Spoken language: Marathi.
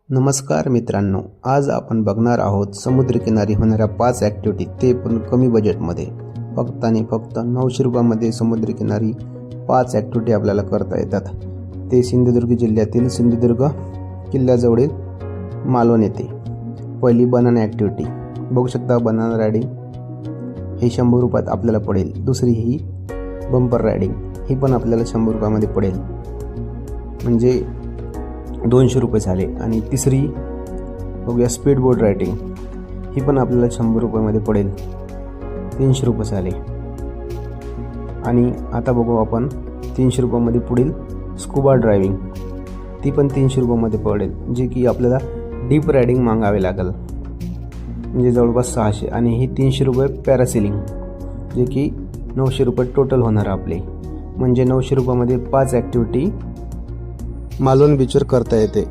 नमस्कार मित्रांनो, आज आपण बघणार आहोत समुद्रकिनारी होणाऱ्या 5 ॲक्टिव्हिटी, ते पण कमी बजेटमध्ये. फक्त आणि फक्त 900 रुपयामध्ये समुद्रकिनारी 5 ॲक्टिव्हिटी आपल्याला करता येतात. ते सिंधुदुर्ग जिल्ह्यातील सिंधुदुर्ग किल्ल्याजवळील मालवण येथे. पहिली बनाना ॲक्टिव्हिटी बघू शकता. बनाना रायडिंग हे 100 रुपयात आपल्याला पडेल. दुसरी ही बंपर रायडिंग, ही पण आपल्याला 100 रुपयामध्ये पडेल, म्हणजे 200 रुपये झाले. आणि तिसरी बघूया स्पीड बोट रायडिंग, ही पण आपल्याला 100 रुपयामध्ये पडेल, 300 रुपये झाले. आणि आता बघू आपण 300 रुपयामध्ये पुढील स्कुबा ड्रायव्हिंग, ती पण 300 रुपयामध्ये पडेल, जे की आपल्याला डीप रायडिंग मागावे लागेल, म्हणजे जवळपास 600. आणि ही 300 रुपये पॅरासेलिंग, जे की 900 रुपये टोटल होणार आपले. म्हणजे 900 रुपयामध्ये 5 ॲक्टिव्हिटी मालवण बीचवर करता येते.